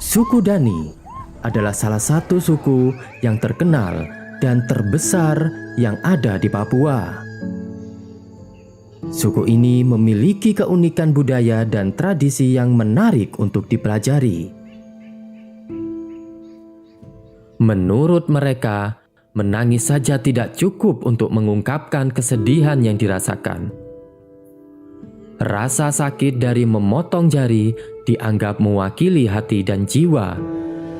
Suku Dani adalah salah satu suku yang terkenal dan terbesar yang ada di Papua. Suku ini memiliki keunikan budaya dan tradisi yang menarik untuk dipelajari. Menurut mereka, menangis saja tidak cukup untuk mengungkapkan kesedihan yang dirasakan. Rasa sakit dari memotong jari dianggap mewakili hati dan jiwa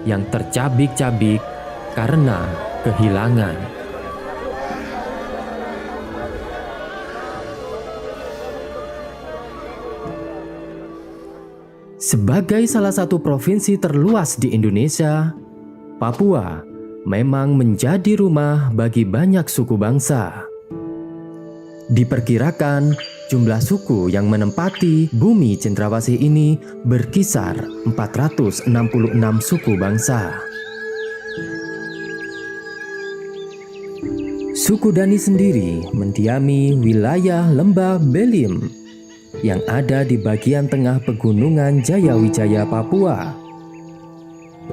yang tercabik-cabik karena kehilangan. Sebagai salah satu provinsi terluas di Indonesia, Papua memang menjadi rumah bagi banyak suku bangsa. Diperkirakan jumlah suku yang menempati bumi cendrawasih ini berkisar 466 suku bangsa. Suku Dani sendiri mendiami wilayah Lembah Belim yang ada di bagian tengah pegunungan Jayawijaya, Papua.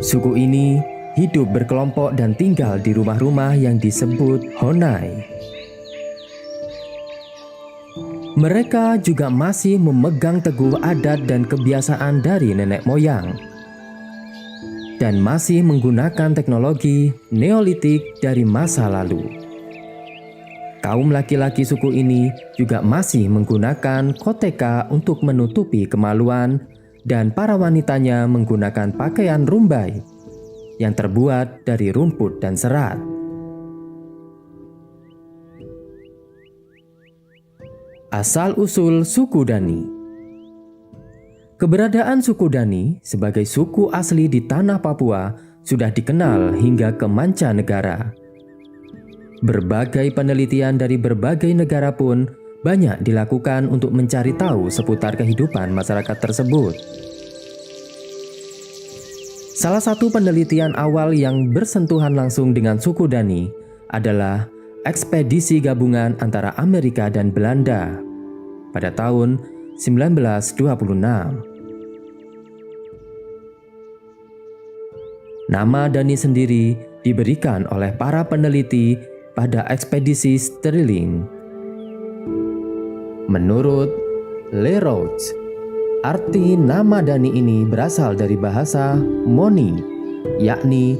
Suku ini hidup berkelompok dan tinggal di rumah-rumah yang disebut Honai. Mereka juga masih memegang teguh adat dan kebiasaan dari nenek moyang, dan masih menggunakan teknologi Neolitik dari masa lalu. Kaum laki-laki suku ini juga masih menggunakan koteka untuk menutupi kemaluan, dan para wanitanya menggunakan pakaian rumbai yang terbuat dari rumput dan serat. Asal-usul suku Dani. Keberadaan suku Dani sebagai suku asli di tanah Papua sudah dikenal hingga ke mancanegara. Berbagai penelitian dari berbagai negara pun banyak dilakukan untuk mencari tahu seputar kehidupan masyarakat tersebut. Salah satu penelitian awal yang bersentuhan langsung dengan suku Dani adalah ekspedisi gabungan antara Amerika dan Belanda pada tahun 1926. Nama Dani sendiri diberikan oleh para peneliti pada ekspedisi Sterling. Menurut Leroux, arti nama Dani ini berasal dari bahasa Moni, yakni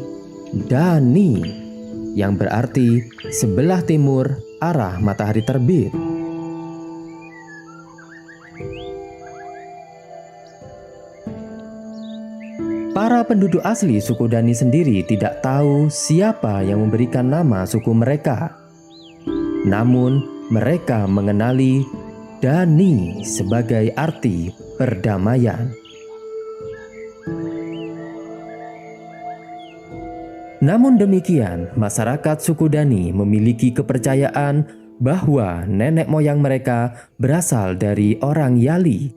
Dani, yang berarti sebelah timur arah matahari terbit. Para penduduk asli suku Dani sendiri tidak tahu siapa yang memberikan nama suku mereka. Namun, mereka mengenali Dani sebagai arti perdamaian. Namun demikian, masyarakat suku Dani memiliki kepercayaan bahwa nenek moyang mereka berasal dari orang Yali,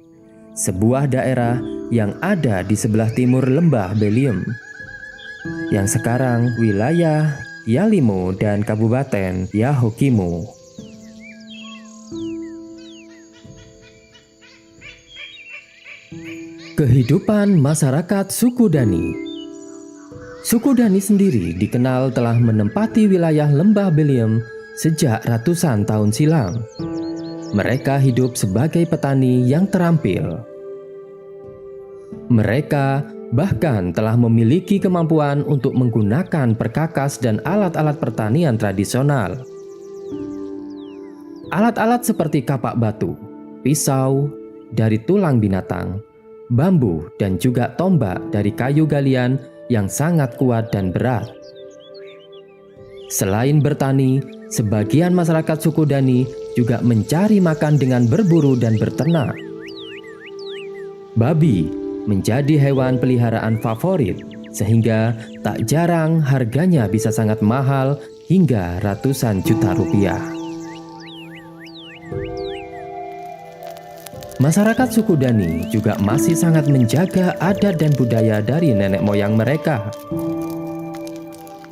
sebuah daerah yang ada di sebelah timur Lembah Belim, yang sekarang wilayah Yalimo dan Kabupaten Yahukimo. Kehidupan masyarakat suku Dani. Suku Dani sendiri dikenal telah menempati wilayah Lembah Belim sejak ratusan tahun silam. Mereka hidup sebagai petani yang terampil. Mereka bahkan telah memiliki kemampuan untuk menggunakan perkakas dan alat-alat pertanian tradisional. Alat-alat seperti kapak batu, pisau dari tulang binatang, bambu, dan juga tombak dari kayu galian yang sangat kuat dan berat. Selain bertani, sebagian masyarakat suku Dani juga mencari makan dengan berburu dan berternak. Babi menjadi hewan peliharaan favorit, sehingga tak jarang harganya bisa sangat mahal hingga ratusan juta rupiah. Masyarakat suku Dani juga masih sangat menjaga adat dan budaya dari nenek moyang mereka.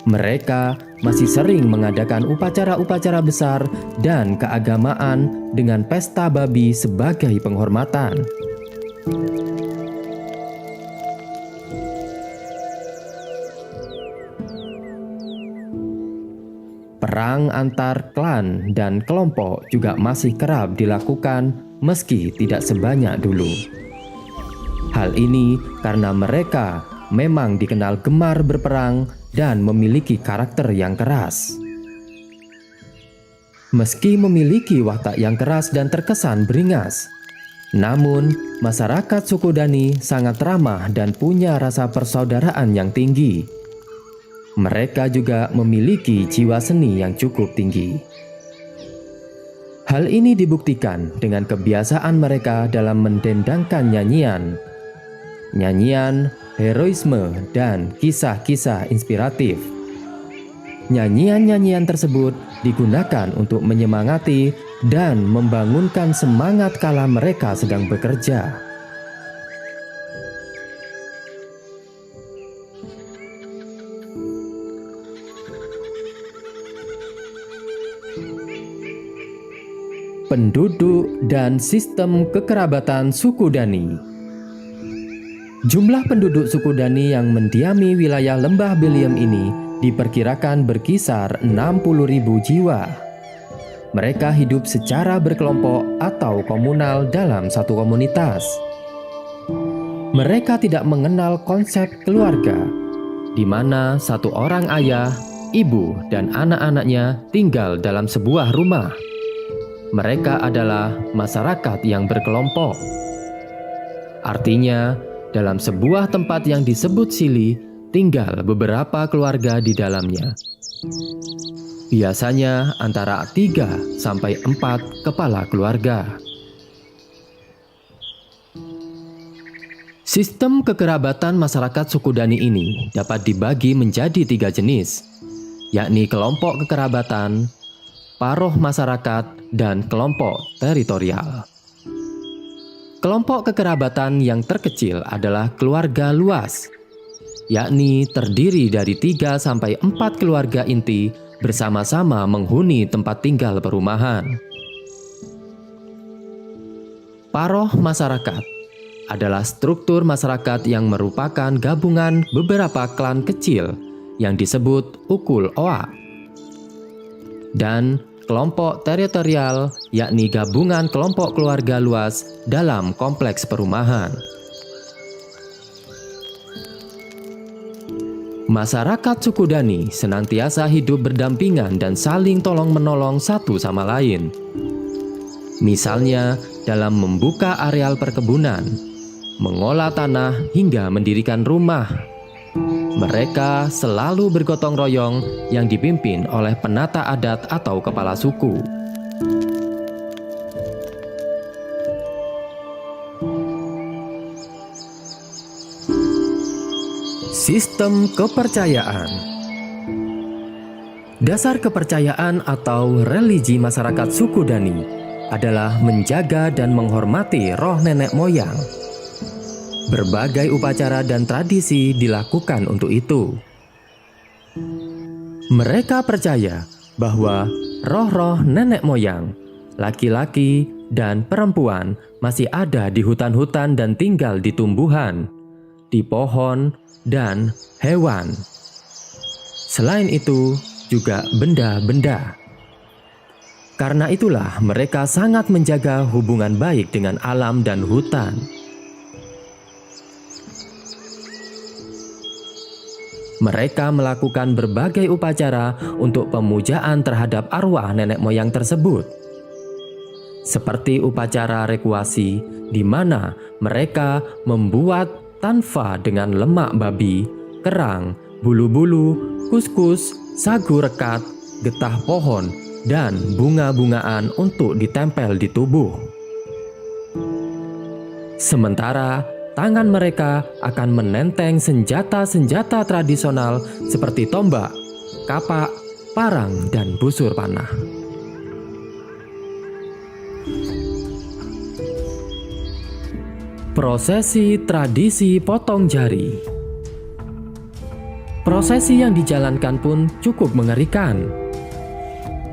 Mereka masih sering mengadakan upacara-upacara besar dan keagamaan dengan pesta babi sebagai penghormatan. Perang antar klan dan kelompok juga masih kerap dilakukan meski tidak sebanyak dulu. Hal ini karena mereka memang dikenal gemar berperang dan memiliki karakter yang keras. Meski memiliki watak yang keras dan terkesan beringas, namun masyarakat suku Dani sangat ramah dan punya rasa persaudaraan yang tinggi. Mereka juga memiliki jiwa seni yang cukup tinggi. Hal ini dibuktikan dengan kebiasaan mereka dalam mendendangkan nyanyian, heroisme, dan kisah-kisah inspiratif. Nyanyian-nyanyian tersebut digunakan untuk menyemangati dan membangunkan semangat kala mereka sedang bekerja. Penduduk dan sistem kekerabatan suku Dani. Jumlah penduduk suku Dani yang mendiami wilayah Lembah Beliem ini diperkirakan berkisar 60.000 jiwa. Mereka hidup secara berkelompok atau komunal dalam satu komunitas. Mereka tidak mengenal konsep keluarga, di mana satu orang ayah, ibu, dan anak-anaknya tinggal dalam sebuah rumah. Mereka adalah masyarakat yang berkelompok. Artinya, dalam sebuah tempat yang disebut sili, tinggal beberapa keluarga di dalamnya. Biasanya antara 3 sampai 4 kepala keluarga. Sistem kekerabatan masyarakat suku Dani ini dapat dibagi menjadi 3 jenis, yakni kelompok kekerabatan, paroh masyarakat, dan kelompok teritorial. Kelompok kekerabatan yang terkecil adalah keluarga luas, yakni terdiri dari 3 sampai 4 keluarga inti bersama-sama menghuni tempat tinggal perumahan. Paroh masyarakat adalah struktur masyarakat yang merupakan gabungan beberapa klan kecil yang disebut ukul oa. Dan kelompok teritorial yakni gabungan kelompok keluarga luas dalam kompleks perumahan. Masyarakat suku Dani senantiasa hidup berdampingan dan saling tolong-menolong satu sama lain. Misalnya dalam membuka areal perkebunan, mengolah tanah hingga mendirikan rumah. Mereka selalu bergotong royong yang dipimpin oleh penata adat atau kepala suku. Sistem kepercayaan. Dasar kepercayaan atau religi masyarakat suku Dani adalah menjaga dan menghormati roh nenek moyang. Berbagai upacara dan tradisi dilakukan untuk itu. Mereka percaya bahwa roh-roh nenek moyang, laki-laki dan perempuan masih ada di hutan-hutan dan tinggal di tumbuhan, di pohon, dan hewan. Selain itu, juga benda-benda. Karena itulah mereka sangat menjaga hubungan baik dengan alam dan hutan. Mereka melakukan berbagai upacara untuk pemujaan terhadap arwah nenek moyang tersebut. Seperti upacara rekuasi, di mana mereka membuat tanfa dengan lemak babi, kerang, bulu-bulu, kuskus, sagu rekat, getah pohon, dan bunga-bungaan untuk ditempel di tubuh. Sementara tangan mereka akan menenteng senjata-senjata tradisional seperti tombak, kapak, parang, dan busur panah. Prosesi tradisi potong jari. Prosesi yang dijalankan pun cukup mengerikan.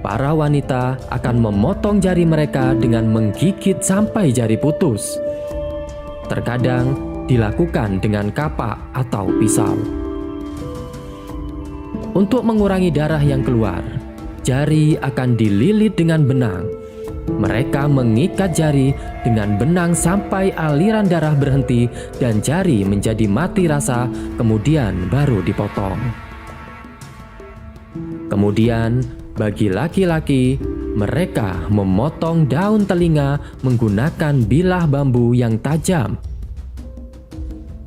Para wanita akan memotong jari mereka dengan menggigit sampai jari putus. Terkadang dilakukan dengan kapak atau pisau. Untuk mengurangi darah yang keluar, jari akan dililit dengan benang. Mereka mengikat jari dengan benang sampai aliran darah berhenti dan jari menjadi mati rasa, kemudian baru dipotong. Kemudian, bagi laki-laki, mereka memotong daun telinga menggunakan bilah bambu yang tajam.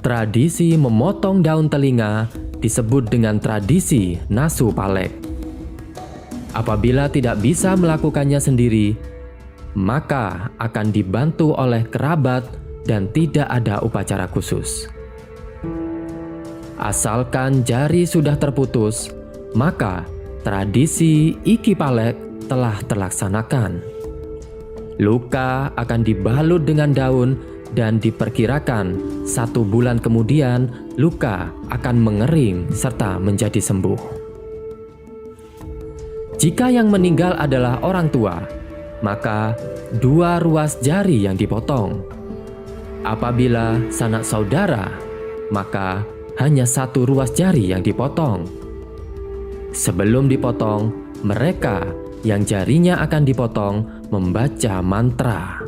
Tradisi memotong daun telinga disebut dengan tradisi nasu palek. Apabila tidak bisa melakukannya sendiri, maka akan dibantu oleh kerabat dan tidak ada upacara khusus. Asalkan jari sudah terputus, maka tradisi iki palek telah terlaksanakan. Luka akan dibalut dengan daun dan diperkirakan 1 bulan kemudian luka akan mengering serta menjadi sembuh. Jika yang meninggal adalah orang tua, maka 2 ruas jari yang dipotong. Apabila sanak saudara, maka hanya 1 ruas jari yang dipotong. Sebelum dipotong, mereka yang jarinya akan dipotong membaca mantra.